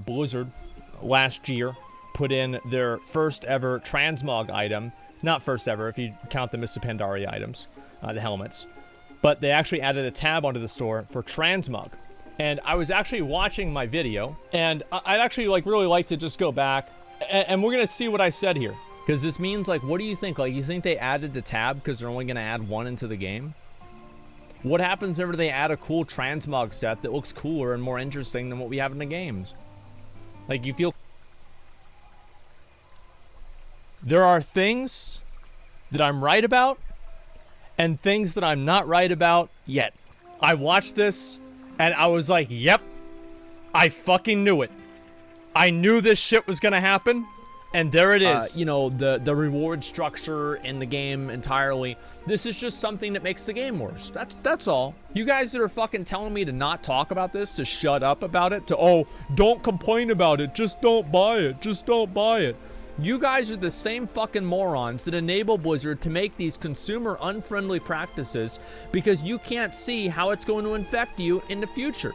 Blizzard last year put in their first ever transmog item. Not first ever, if you count them as Pandaria items, the helmets. But they actually added a tab onto the store for transmog. And I was actually watching my video, and I'd actually really like to just go back, and we're gonna see what I said here. Because this means, what do you think? You think they added the tab because they're only gonna add one into the game? What happens whenever they add a cool transmog set that looks cooler and more interesting than what we have in the games? You feel... There are things that I'm right about and things that I'm not right about yet. I watched this and I was like, yep, I fucking knew it. I knew this shit was gonna happen, and there it is. The reward structure in the game entirely. This is just something that makes the game worse. That's all. You guys that are fucking telling me to not talk about this, to shut up about it, to, don't complain about it, just don't buy it, just don't buy it. You guys are the same fucking morons that enable Blizzard to make these consumer unfriendly practices because you can't see how it's going to infect you in the future.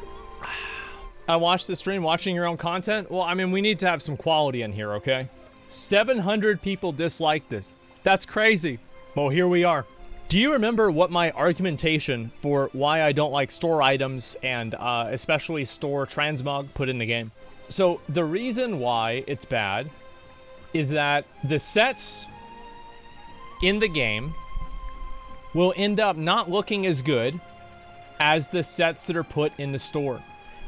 I watched the stream watching your own content. Well, I mean, we need to have some quality in here, okay? 700 people disliked this. That's crazy. Well, here we are. Do you remember what my argumentation for why I don't like store items and especially store transmog put in the game? So the reason why it's bad is that the sets in the game will end up not looking as good as the sets that are put in the store.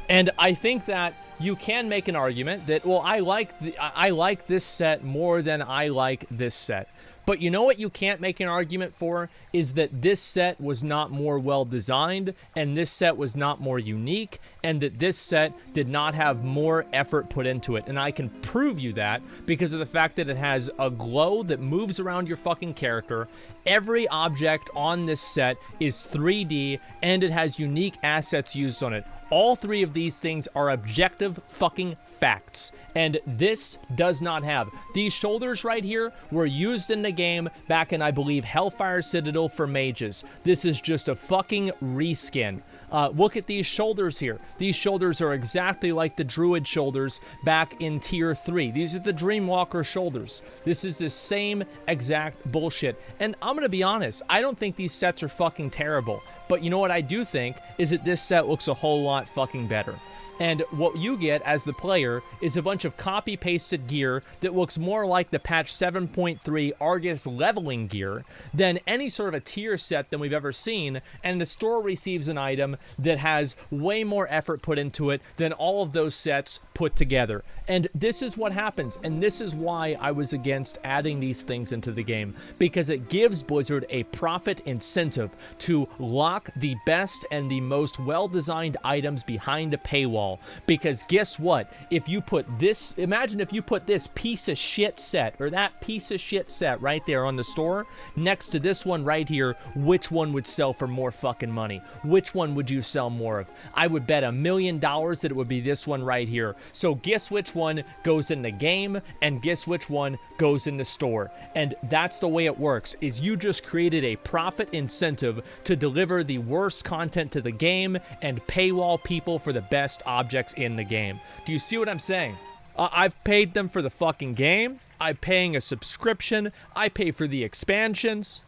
And I think that you can make an argument that, well, I like this set more than I like this set. But you know what you can't make an argument for is that this set was not more well designed, and this set was not more unique, and that this set did not have more effort put into it. And I can prove you that because of the fact that it has a glow that moves around your fucking character. Every object on this set is 3D, and it has unique assets used on it. All three of these things are objective fucking facts, and this does not have. These shoulders right here were used in the game back in, I believe, Hellfire Citadel for mages. This is just a fucking reskin. Look at these shoulders here. These shoulders are exactly like the Druid shoulders back in Tier 3. These are the Dreamwalker shoulders. This is the same exact bullshit. And I'm gonna be honest, I don't think these sets are fucking terrible. But you know what I do think is that this set looks a whole lot fucking better. And what you get as the player is a bunch of copy-pasted gear that looks more like the patch 7.3 Argus leveling gear than any sort of a tier set than we've ever seen, and the store receives an item that has way more effort put into it than all of those sets put together. And this is what happens, and this is why I was against adding these things into the game, because it gives Blizzard a profit incentive to lock the best and the most well-designed items behind a paywall. Because guess what? If you put this, imagine if you put this piece of shit set, or that piece of shit set right there on the store, next to this one right here, which one would sell for more fucking money? Which one would you sell more of? I would bet $1 million that it would be this one right here. So guess which one goes in the game, and guess which one goes in the store. And that's the way it works, is you just created a profit incentive to deliver the worst content to the game and paywall people for the best objects in the game. Do you see what I'm saying? I've paid them for the fucking game. I'm paying a subscription. I pay for the expansions.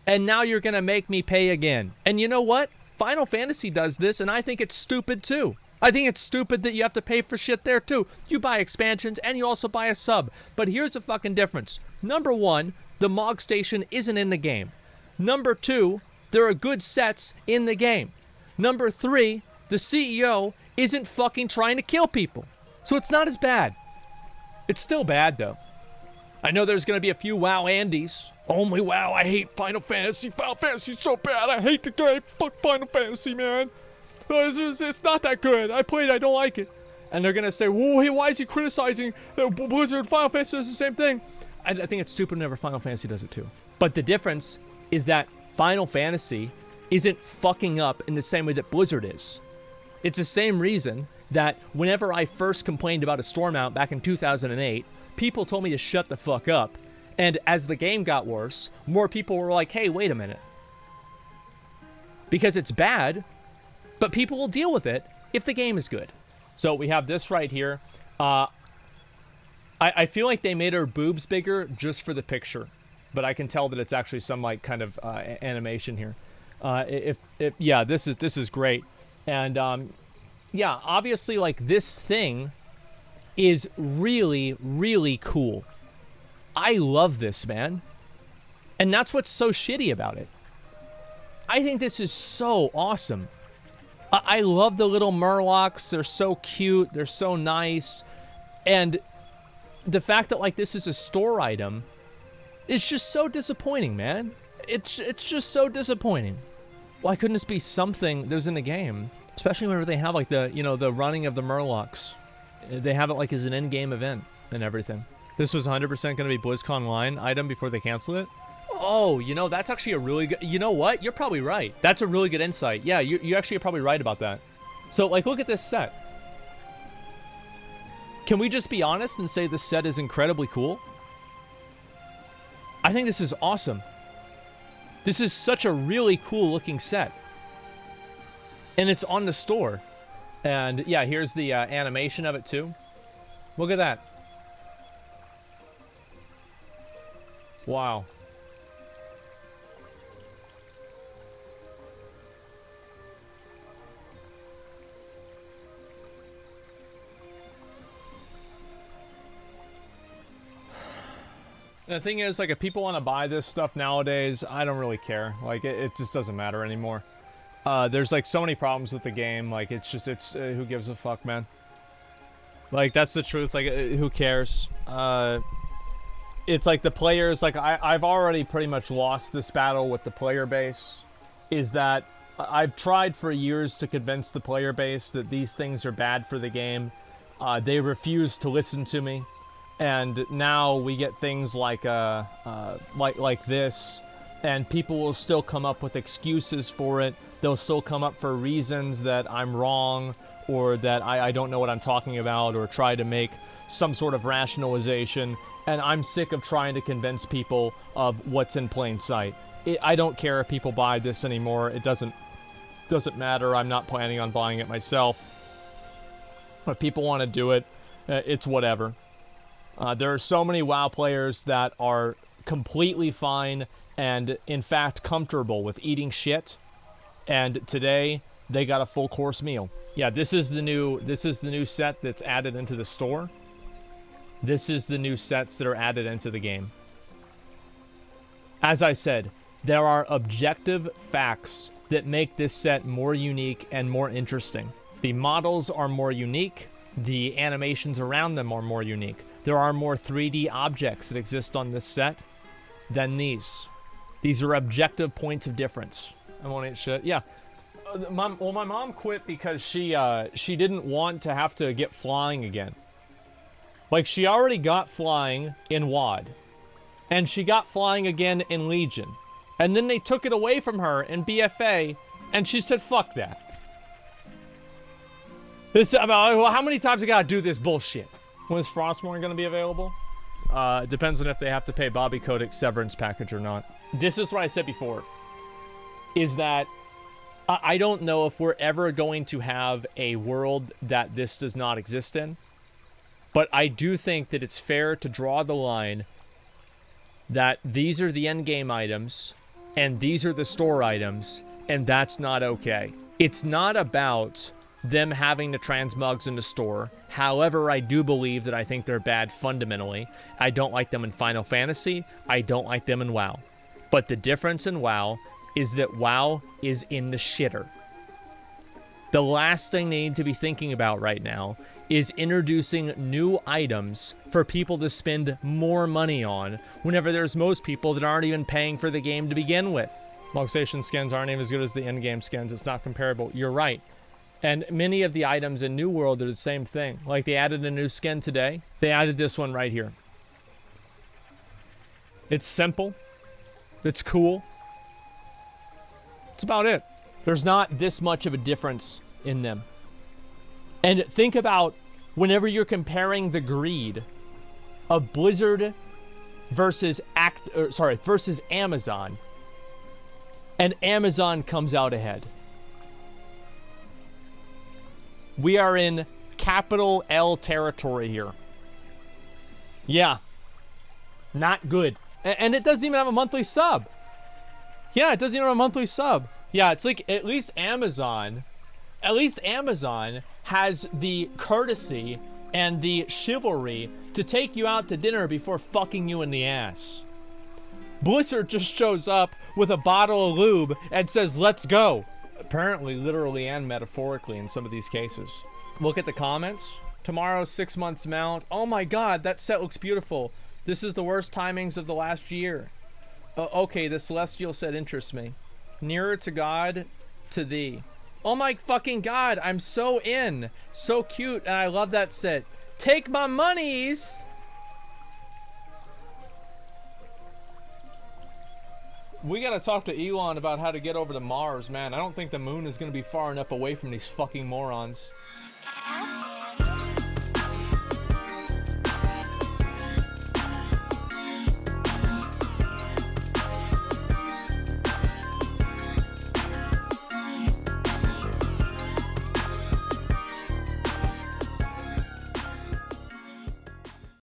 And now you're gonna make me pay again. And you know what? Final Fantasy does this, and I think it's stupid too. I think it's stupid that you have to pay for shit there too. You buy expansions and you also buy a sub. But here's the fucking difference. Number one, the Mog Station isn't in the game. Number two, there are good sets in the game. Number three, the CEO isn't fucking trying to kill people. So it's not as bad. It's still bad though. I know there's gonna be a few WoW Andes. Only WoW, I hate Final Fantasy. Final Fantasy's so bad, I hate the game. Fuck Final Fantasy, man. It's not that good. I played it, I don't like it. And they're gonna say, whoa, hey, why is he criticizing Blizzard? Final Fantasy does the same thing. I think it's stupid whenever Final Fantasy does it too. But the difference is that Final Fantasy isn't fucking up in the same way that Blizzard is. It's the same reason that whenever I first complained about a store mount back in 2008, people told me to shut the fuck up. And as the game got worse, more people were like, hey, wait a minute. Because it's bad, but people will deal with it if the game is good. So we have this right here. I feel like they made her boobs bigger just for the picture, but I can tell that it's actually some like kind of animation here. Yeah, this is great, and yeah, obviously like this thing is really, really cool. I love this, man, and that's what's so shitty about it. I think this is so awesome. I love the little murlocs. They're so cute. They're so nice, and the fact that like this is a store item is just so disappointing, man. It's just so disappointing. Why couldn't this be something that was in the game? Especially whenever they have like the, you know, the running of the murlocs. They have it like as an in-game event and everything. This was 100% going to be BlizzCon line item before they canceled it. Oh, you know, that's actually a really good, you know what? You're probably right. That's a really good insight. Yeah, you actually are probably right about that. So like, look at this set. Can we just be honest and say this set is incredibly cool? I think this is awesome. This is such a really cool looking set. And it's on the store. And yeah, here's the animation of it too. Look at that. Wow. The thing is, like, if people want to buy this stuff nowadays, I don't really care. Like, it just doesn't matter anymore. There's, like, so many problems with the game. Like, it's who gives a fuck, man? Like, that's the truth. Like, who cares? It's like the players, like, I've already pretty much lost this battle with the player base. Is that I've tried for years to convince the player base that these things are bad for the game. They refuse to listen to me. And now we get things like this, and people will still come up with excuses for it. They'll still come up for reasons that I'm wrong, or that I don't know what I'm talking about, or try to make some sort of rationalization. And I'm sick of trying to convince people of what's in plain sight. I don't care if people buy this anymore. It doesn't matter. I'm not planning on buying it myself. If people want to do it, it's whatever. There are so many WoW players that are completely fine and, in fact, comfortable with eating shit. And today, they got a full course meal. Yeah, this is the new set that's added into the store. This is the new sets that are added into the game. As I said, there are objective facts that make this set more unique and more interesting. The models are more unique. The animations around them are more unique. There are more 3D objects that exist on this set than these. These are objective points of difference. I won't eat shit. Yeah. My mom quit because she didn't want to have to get flying again. Like, she already got flying in WoD. And she got flying again in Legion. And then they took it away from her in BFA, and she said, fuck that. Well, how many times I gotta do this bullshit? When is Frostmourne going to be available? It depends on if they have to pay Bobby Kotick's severance package or not. This is what I said before. Is that I don't know if we're ever going to have a world that this does not exist in. But I do think that it's fair to draw the line that these are the endgame items and these are the store items, and that's not okay. It's not about them having the transmogs in the store. However, I do believe that I think they're bad fundamentally. I don't like them in Final Fantasy. I don't like them in WoW. But the difference in WoW is that WoW is in the shitter. The last thing they need to be thinking about right now is introducing new items for people to spend more money on whenever there's most people that aren't even paying for the game to begin with. Moxation skins aren't even as good as the in-game skins. It's not comparable. You're right. And many of the items in New World are the same thing. Like, they added a new skin today. They added this one right here. It's simple. It's cool. That's about it. There's not this much of a difference in them. And think about whenever you're comparing the greed of Blizzard versus versus Amazon, and Amazon comes out ahead. We are in capital L territory here. Yeah. Not good. And it doesn't even have a monthly sub. Yeah, it doesn't even have a monthly sub. Yeah, it's like at least Amazon has the courtesy and the chivalry to take you out to dinner before fucking you in the ass. Blizzard just shows up with a bottle of lube and says, let's go. Apparently, literally and metaphorically in some of these cases. Look at the comments. Tomorrow's 6 months mount. Oh my god, that set looks beautiful. This is the worst timings of the last year. Okay, the celestial set interests me. Nearer to God, to thee. Oh my fucking god, I'm so in. So cute, and I love that set. Take my monies! We gotta talk to Elon about how to get over to Mars, man. I don't think the moon is gonna be far enough away from these fucking morons.